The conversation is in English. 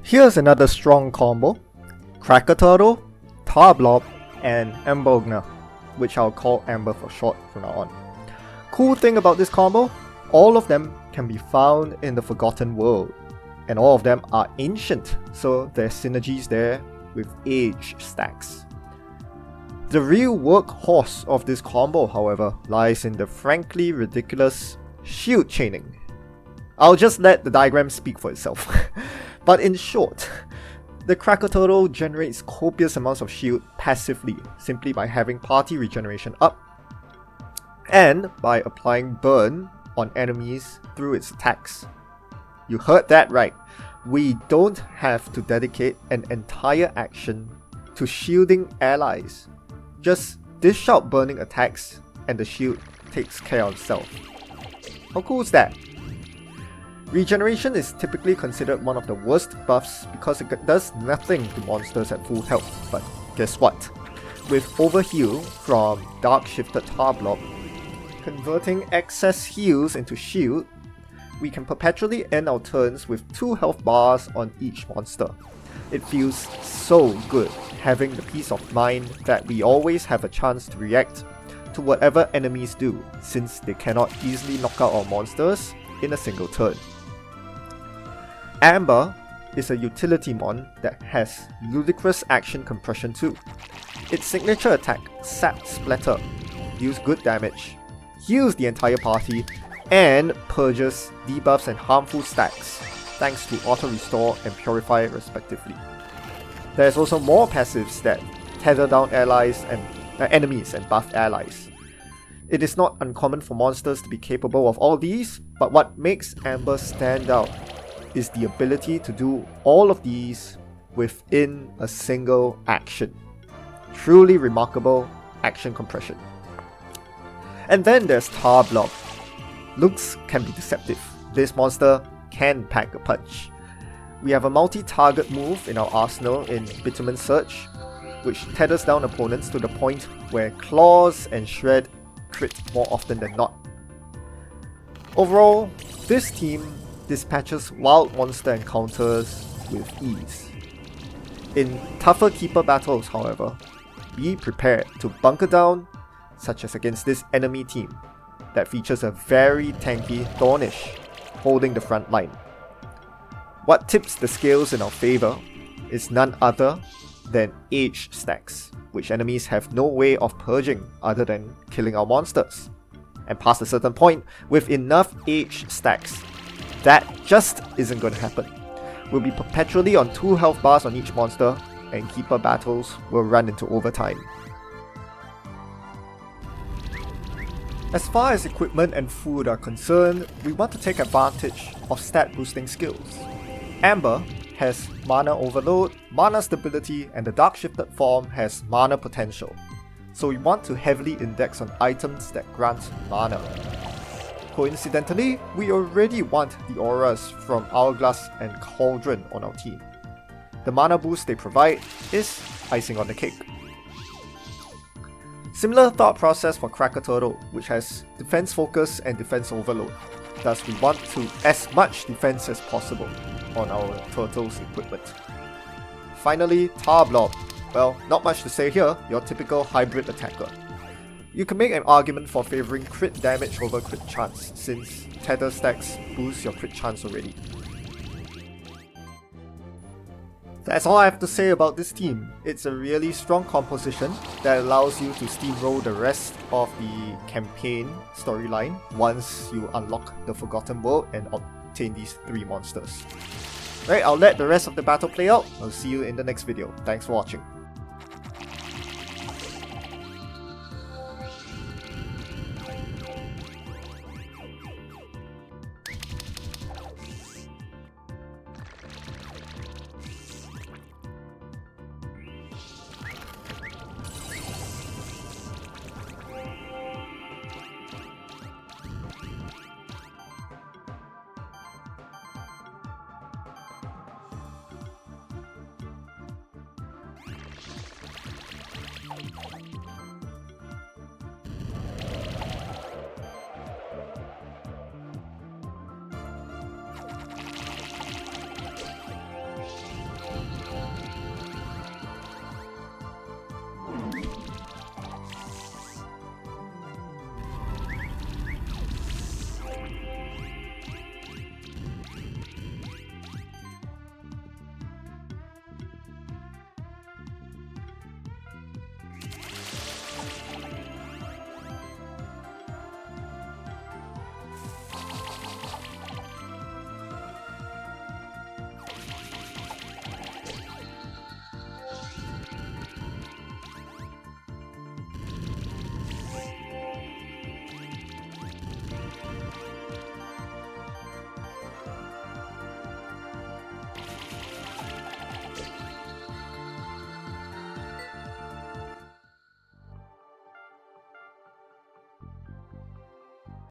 Here's another strong combo: Cracker Turtle, Tar Blob, and Ambogner, which I'll call Amber for short from now on. Cool thing about this combo, all of them can be found in the Forgotten World, and all of them are ancient, so there's synergies there with age stacks. The real workhorse of this combo, however, lies in the frankly ridiculous shield chaining. I'll just let the diagram speak for itself. But in short, the Cracker Turtle generates copious amounts of shield passively, simply by having party regeneration up, and by applying burn on enemies through its attacks. You heard that right. We don't have to dedicate an entire action to shielding allies. Just dish out burning attacks and the shield takes care of itself. How cool is that? Regeneration is typically considered one of the worst buffs because it does nothing to monsters at full health, but guess what? With Overheal from Dark Shifted Tar Blob, converting excess heals into shield, we can perpetually end our turns with 2 health bars on each monster. It feels so good having the peace of mind that we always have a chance to react to whatever enemies do, since they cannot easily knock out our monsters in a single turn. Amber is a utility mon that has ludicrous action compression too. Its signature attack, Sap Splatter, deals good damage, heals the entire party, and purges debuffs and harmful stacks, thanks to Auto Restore and Purify respectively. There's also more passives that tether down allies and enemies and buff allies. It is not uncommon for monsters to be capable of all these, but what makes Amber stand out is the ability to do all of these within a single action. Truly remarkable action compression. And then there's Tar Blob. Looks can be deceptive. This monster can pack a punch. We have a multi-target move in our arsenal in Bitumen Surge, which tethers down opponents to the point where Claws and Shred crit more often than not. Overall, this team dispatches wild monster encounters with ease. In tougher keeper battles, however, be prepared to bunker down, such as against this enemy team that features a very tanky Thornish holding the front line. What tips the scales in our favor is none other than age stacks, which enemies have no way of purging other than killing our monsters. And past a certain point, with enough age stacks, that just isn't going to happen. We'll be perpetually on 2 health bars on each monster, and keeper battles will run into overtime. As far as equipment and food are concerned, we want to take advantage of stat boosting skills. Amber has Mana Overload, Mana Stability, and the Dark Shifted form has Mana Potential, so we want to heavily index on items that grant mana. Coincidentally, we already want the auras from Hourglass and Cauldron on our team. The mana boost they provide is icing on the cake. Similar thought process for Cracker Turtle, which has defense focus and defense overload. Thus we want to as much defense as possible on our turtle's equipment. Finally, Tar Blob. Well, not much to say here, your typical hybrid attacker. You can make an argument for favouring crit damage over crit chance, since tether stacks boost your crit chance already. That's all I have to say about this team. It's a really strong composition that allows you to steamroll the rest of the campaign storyline once you unlock the Forgotten World and obtain these 3 monsters. Right, I'll let the rest of the battle play out. I'll see you in the next video. Thanks for watching.